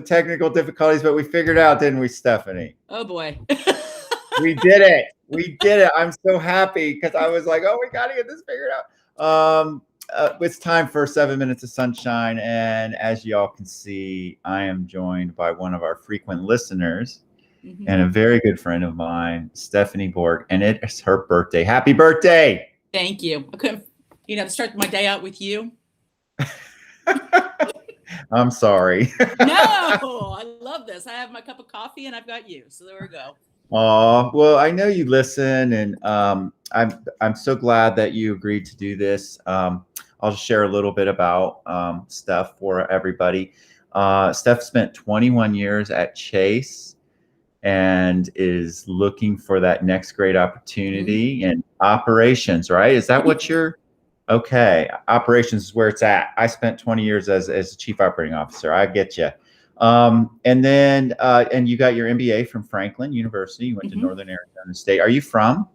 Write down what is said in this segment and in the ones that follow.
technical difficulties, but we figured it out, didn't we, Stephanie? Oh boy. We did it. We did it. I'm so happy because I was like, oh, we got to get this figured out. It's time for 7 Minutes of Sunshine. And as y'all can see, I am joined by one of our frequent listeners and a very good friend of mine, Stefani Borg. And it is her birthday. Happy birthday. Thank you. I couldn't, start my day out with you. I'm sorry. No, I love this. I have my cup of coffee and I've got you. So there we go. Well, I know you listen, and I'm so glad that you agreed to do this. I'll share a little bit about Steph for everybody. Steph spent 21 years at Chase and is looking for that next great opportunity in operations, right? Is that what you're? Okay, operations is where it's at. I spent 20 years as a chief operating officer. I get you. And then you got your MBA from Franklin University. You went to Northern Arizona State. Are you from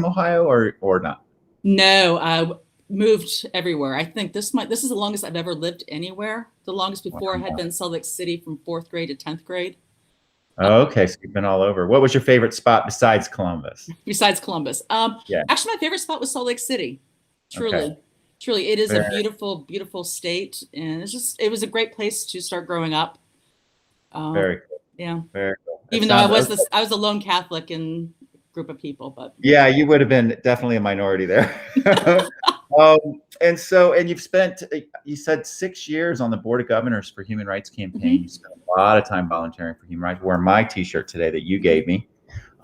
Ohio or not? No, I moved everywhere. I think this is the longest I've ever lived anywhere. The longest before I had been Salt Lake City from 4th grade to 10th grade. Okay, so you've been all over. What was your favorite spot besides Columbus? Actually, my favorite spot was Salt Lake City. Truly, it is a beautiful, beautiful state, and it was a great place to start growing up. Very cool. Yeah. Very cool. Even though I was a lone Catholic in a group of people, but yeah, you would have been definitely a minority there. And you said 6 years on the board of governors for Human Rights Campaign. You spent a lot of time volunteering for human rights. Wearing my T-shirt today that you gave me.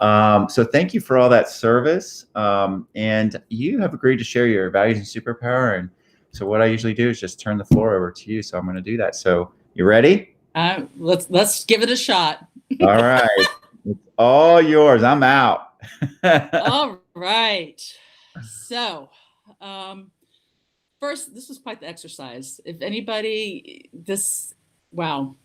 So thank you for all that service. And you have agreed to share your values and superpower. And so what I usually do is just turn the floor over to you. So I'm going to do that. So you ready? Let's give it a shot. All right. It's all yours. I'm out. All right. So, first, this was quite the exercise. If anybody, define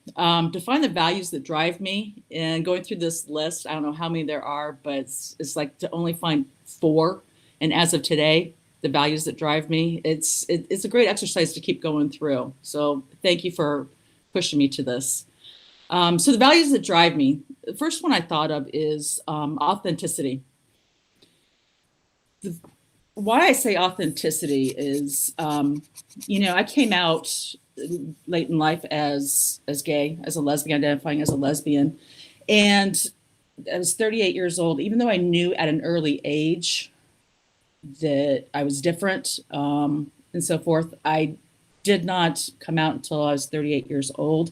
the values that drive me. And going through this list, I don't know how many there are, but it's like to only find 4. And as of today, the values that drive me, it's a great exercise to keep going through. So thank you for pushing me to this. So the values that drive me, the first one I thought of is authenticity. Why I say authenticity is, I came out late in life as gay, as a lesbian, identifying as a lesbian. And I was 38 years old, even though I knew at an early age that I was different and so forth. I did not come out until I was 38 years old,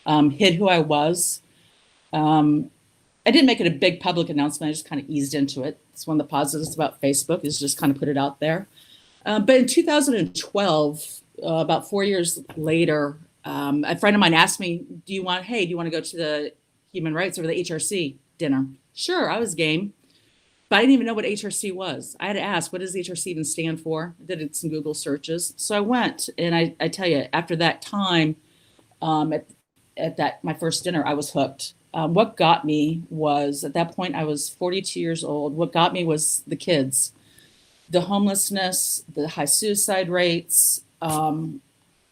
hid who I was. I didn't make it a big public announcement. I just kind of eased into it. It's one of the positives about Facebook is just kind of put it out there. But in 2012, about 4 years later, a friend of mine asked me, do you want to go to the human rights or the HRC dinner? Sure, I was game. But I didn't even know what HRC was. I had to ask, what does HRC even stand for? I did some Google searches. So I went, and I tell you, after that time, at my first dinner, I was hooked. What got me was, at that point, I was 42 years old. What got me was the kids, the homelessness, the high suicide rates, and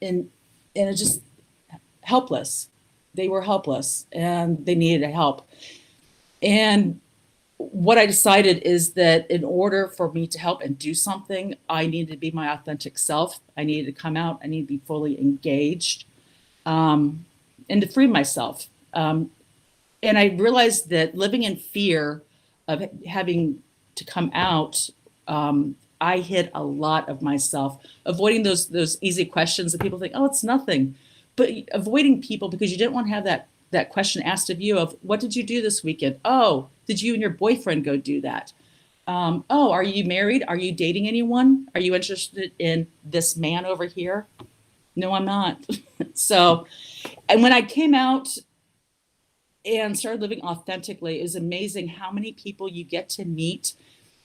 it just helpless. They were helpless, and they needed help. And what I decided is that in order for me to help and do something, I needed to be my authentic self. I needed to come out. I needed to be fully engaged, and to free myself. And I realized that living in fear of having to come out, I hid a lot of myself, avoiding those easy questions that people think, oh, it's nothing. But avoiding people because you didn't want to have that question asked of you of, what did you do this weekend? Oh, did you and your boyfriend go do that? Oh, are you married? Are you dating anyone? Are you interested in this man over here? No, I'm not. So, and when I came out and started living authentically, it was amazing how many people you get to meet,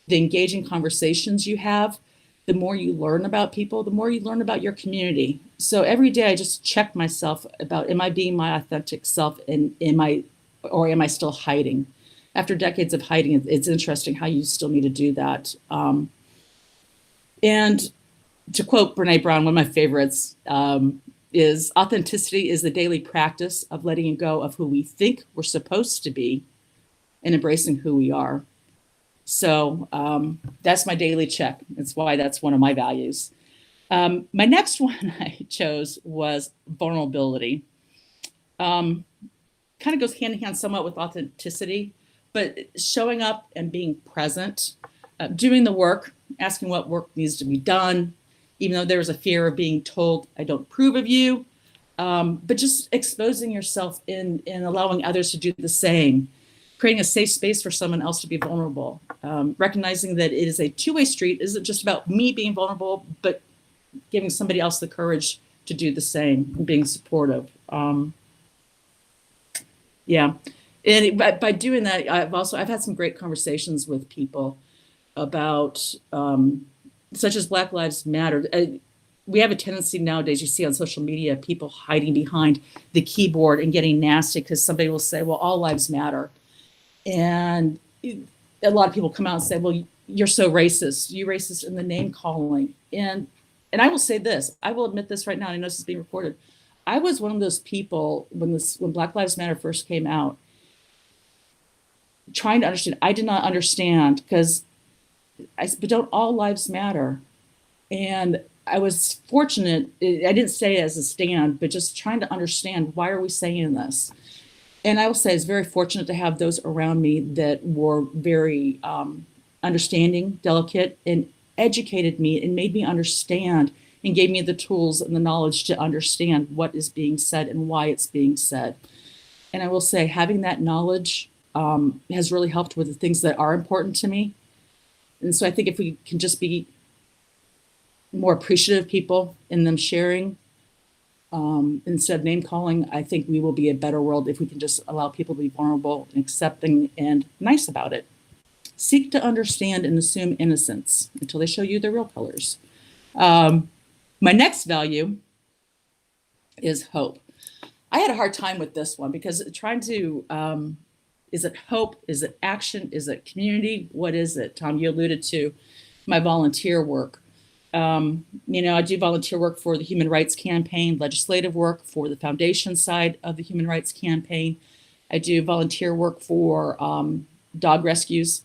the engaging conversations you have, the more you learn about people, the more you learn about your community. So every day I just check myself about, am I being my authentic self, and am I still hiding? After decades of hiding, it's interesting how you still need to do that. And to quote Brene Brown, one of my favorites, is authenticity is the daily practice of letting go of who we think we're supposed to be and embracing who we are. So that's my daily check. That's why that's one of my values. My next one I chose was vulnerability. Kind of goes hand in hand somewhat with authenticity, but showing up and being present, doing the work, asking what work needs to be done, even though there's a fear of being told, I don't approve of you, but just exposing yourself and allowing others to do the same, creating a safe space for someone else to be vulnerable, recognizing that it is a two-way street. It isn't just about me being vulnerable, but giving somebody else the courage to do the same and being supportive. Yeah. And by doing that, I've had some great conversations with people about, such as Black Lives Matter. We have a tendency nowadays, you see on social media, people hiding behind the keyboard and getting nasty because somebody will say, well, all lives matter. And a lot of people come out and say, well, you're so racist. You're racist in the name calling. And I will say this, I will admit this right now, and I know this is being recorded. I was one of those people when Black Lives Matter first came out, trying to understand. I did not understand because but don't all lives matter? And I was fortunate. I didn't say it as a stand, but just trying to understand, why are we saying this? And I will say, it's very fortunate to have those around me that were very understanding, delicate, and educated me and made me understand and gave me the tools and the knowledge to understand what is being said and why it's being said. And I will say, having that knowledge has really helped with the things that are important to me. And so I think if we can just be more appreciative people in them sharing, instead of name calling, I think we will be a better world if we can just allow people to be vulnerable and accepting and nice about it. Seek to understand and assume innocence until they show you their real colors. My next value is hope. I had a hard time with this one because trying to, is it hope? Is it action? Is it community? What is it? Tom, you alluded to my volunteer work. I do volunteer work for the Human Rights Campaign, legislative work for the foundation side of the Human Rights Campaign. I do volunteer work for dog rescues,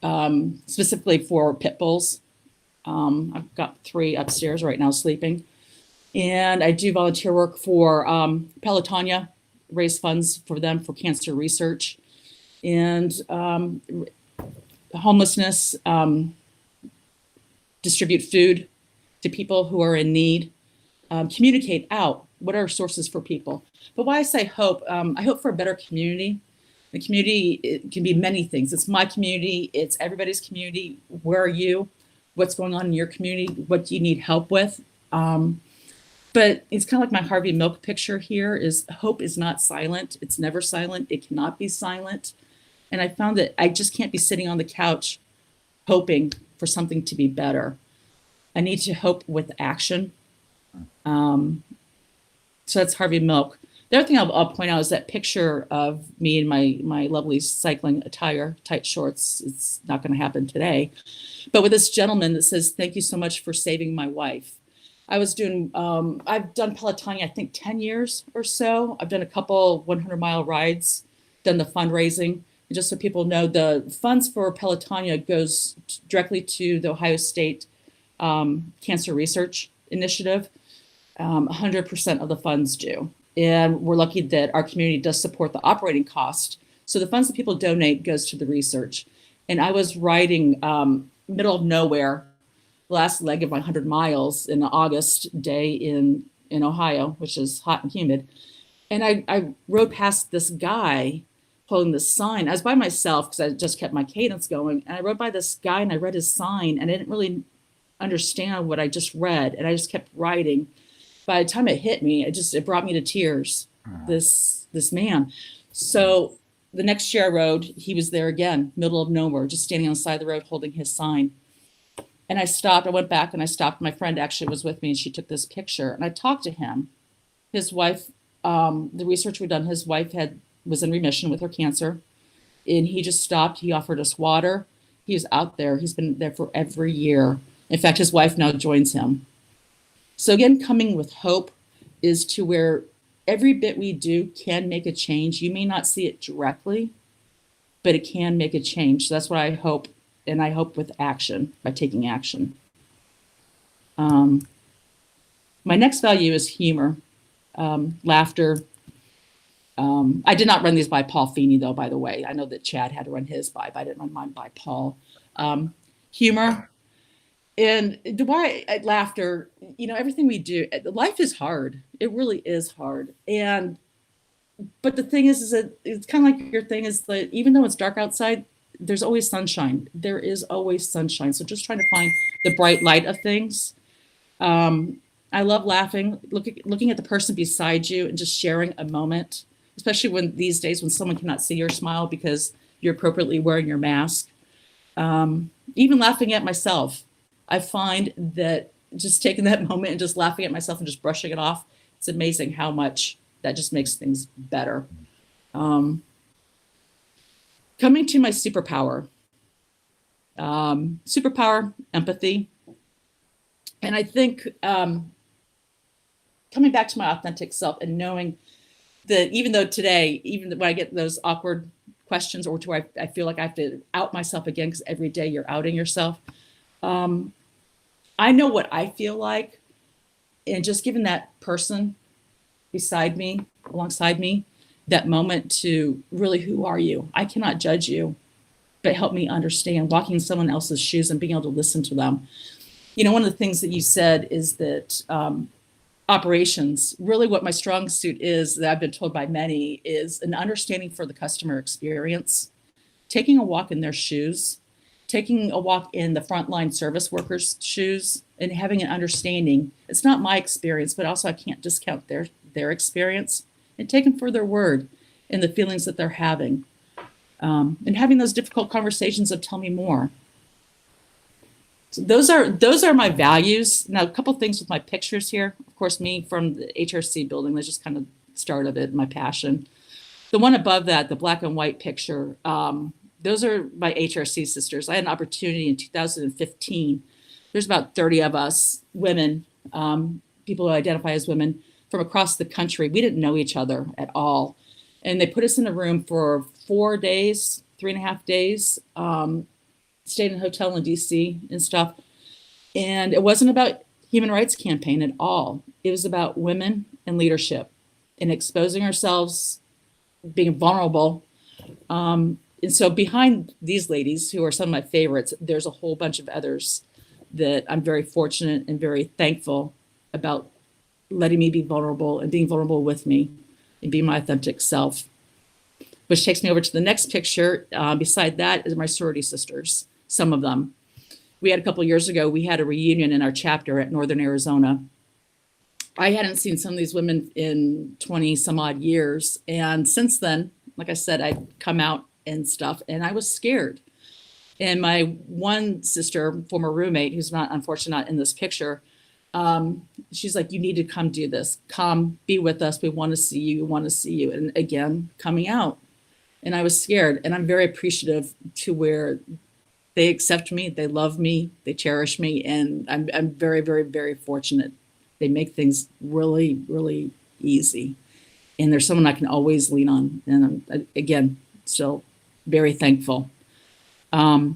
specifically for pit bulls. I've got 3 upstairs right now sleeping. And I do volunteer work for Pelotonia, raise funds for them for cancer research. And homelessness, distribute food to people who are in need, communicate out what are sources for people. But why I say hope, I hope for a better community. The community, it can be many things. It's my community, it's everybody's community. Where are you? What's going on in your community? What do you need help with? But it's kind of like my Harvey Milk picture here is hope is not silent. It's never silent. It cannot be silent. And I found that I just can't be sitting on the couch hoping for something to be better. I need to hope with action. So that's Harvey Milk. The other thing I'll point out is that picture of me in my lovely cycling attire, tight shorts. It's not going to happen today. But with this gentleman that says, thank you so much for saving my wife. I've done Peloton, I think 10 years or so. I've done a couple 100-mile rides, done the fundraising. And just so people know, the funds for Pelotonia goes directly to the Ohio State Cancer Research Initiative. 100% of the funds do. And we're lucky that our community does support the operating cost. So the funds that people donate goes to the research. And I was riding middle of nowhere, last leg of my 100 miles in an August day in Ohio, which is hot and humid. And I rode past this guy holding this sign. I was by myself because I just kept my cadence going. And I rode by this guy and I read his sign and I didn't really understand what I just read. And I just kept riding. By the time it hit me, it brought me to tears, this man. So the next year I rode, he was there again, middle of nowhere, just standing on the side of the road holding his sign. And I stopped, I went back and I stopped. My friend actually was with me and she took this picture and I talked to him. His wife, the research we'd done, his wife was in remission with her cancer. And he just stopped, he offered us water. He was out there, he's been there for every year. In fact, his wife now joins him. So again, coming with hope, is to where every bit we do can make a change. You may not see it directly, but it can make a change. So that's what I hope. And I hope with action, by taking action. My next value is humor, laughter. I did not run these by Paul Feeney, though, by the way. I know that Chad had to run his by, but I didn't run mine by Paul. Humor and laughter. You know, everything we do, life is hard. It really is hard. But the thing is that it's kind of like your thing is that even though it's dark outside, there's always sunshine. There is always sunshine. So just trying to find the bright light of things. I love laughing, looking at the person beside you and just sharing a moment, especially when these days when someone cannot see your smile because you're appropriately wearing your mask. Even laughing at myself. I find that just taking that moment and just laughing at myself and just brushing it off, it's amazing how much that just makes things better. Coming to my superpower. Superpower, empathy. And I think coming back to my authentic self and knowing that even though today, even when I get those awkward questions or to where I feel like I have to out myself again, because every day you're outing yourself, I know what I feel like. And just giving that person beside me, alongside me, that moment to really, who are you? I cannot judge you, but help me understand, walking in someone else's shoes and being able to listen to them. You know, one of the things that you said is that operations, really what my strong suit is, that I've been told by many, is an understanding for the customer experience, taking a walk in their shoes, taking a walk in the frontline service workers' shoes, and having an understanding. It's not my experience, but also I can't discount their experience, and taking for their word and the feelings that they're having. And having those difficult conversations of tell me more. So those are my values. Now, a couple things with my pictures here. Of course, me from the HRC building, that's just kind of start of it, my passion. The one above that, the black and white picture, those are my HRC sisters. I had an opportunity in 2015. There's about 30 of us, women, people who identify as women from across the country. We didn't know each other at all. And they put us in a room for 4 days, 3.5 days, stayed in a hotel in DC and stuff. And it wasn't about human rights campaign at all. It was about women and leadership and exposing ourselves, being vulnerable. And so behind these ladies, who are some of my favorites, there's a whole bunch of others that I'm very fortunate and very thankful about letting me be vulnerable and being vulnerable with me and being my authentic self. Which takes me over to the next picture. Beside that is my sorority sisters, some of them. We had a couple of years ago, we had a reunion in our chapter at Northern Arizona. I hadn't seen some of these women in 20 some odd years. And since then, like I said, I'd come out and stuff, and I was scared. And my one sister, former roommate, who's not, unfortunately, not in this picture, she's like, you need to come do this. Come, be with us. We want to see you. We want to see you. And again, coming out. And I was scared. And I'm very appreciative to where they accept me, they love me, they cherish me. And I'm very, very, very fortunate. They make things really, really easy. And there's someone I can always lean on. And I'm, again, still very thankful. The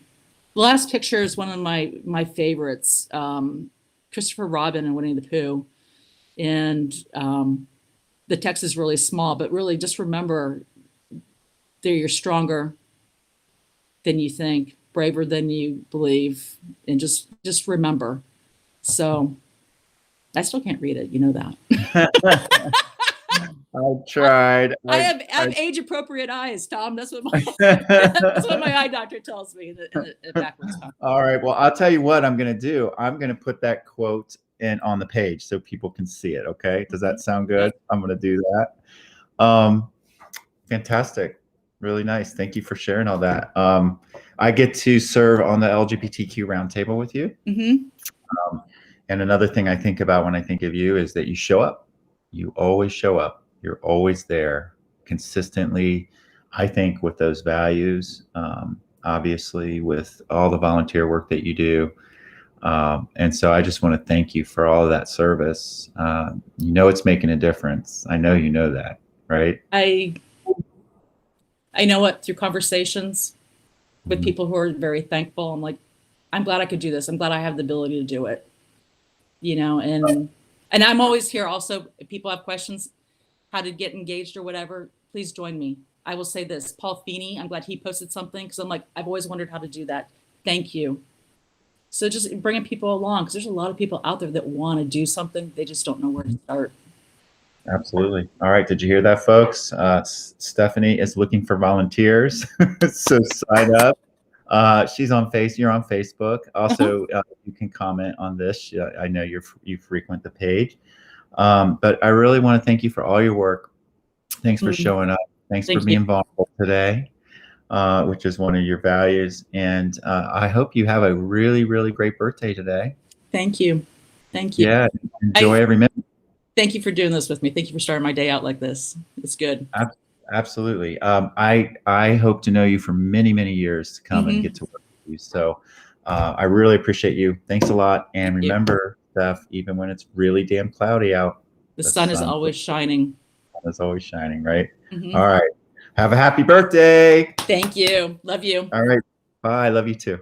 last picture is one of my favorites. Christopher Robin and Winnie the Pooh. And the text is really small, but really just remember that you're stronger than you think, braver than you believe, and just remember. So I still can't read it, you know that. I tried. I have age appropriate eyes, Tom. That's what my eye doctor tells me in the backwards time. All right. Well, I'll tell you what I'm going to do. I'm going to put that quote in on the page so people can see it. Okay. Does that sound good? I'm going to do that. Fantastic. Really nice. Thank you for sharing all that. I get to serve on the LGBTQ roundtable with you. Mm-hmm. And another thing I think about when I think of you is that you show up. You always show up. You're always there consistently, I think, with those values, obviously with all the volunteer work that you do. And so I just want to thank you for all of that service. You know, it's making a difference. I know you know that, right? I know it through conversations with Mhm. people who are very thankful. I'm like, I'm glad I could do this. I'm glad I have the ability to do it. You know, and I'm always here also. If people have questions, how to get engaged or whatever, please join me. I will say this, Paul Feeney, I'm glad he posted something because I'm like, I've always wondered how to do that. Thank you. So just bringing people along because there's a lot of people out there that want to do something. They just don't know where to start. Absolutely. All right. Did you hear that, folks? Stephanie is looking for volunteers. So sign up. You're on Facebook. Also, you can comment on this. I know you frequent the page. But I really want to thank you for all your work. Thanks for Mm, showing up. Thanks for thank you. being vulnerable today, which is one of your values. And I hope you have a really, really great birthday today. Thank you. Thank you. Yeah. Enjoy I every minute. thank you for doing this with me. Thank you for starting my day out like this. It's good. Absolutely. I hope to know you for many, many years to come and Hmm. get to work with you. So I really appreciate you. Thanks a lot. And Thank you. remember, Steph, even when it's really damn cloudy out, The the sun is sun always shining. is always shining, right? Hmm. All right. Have a happy birthday. Thank you. Love you. All right. Bye. Love you too.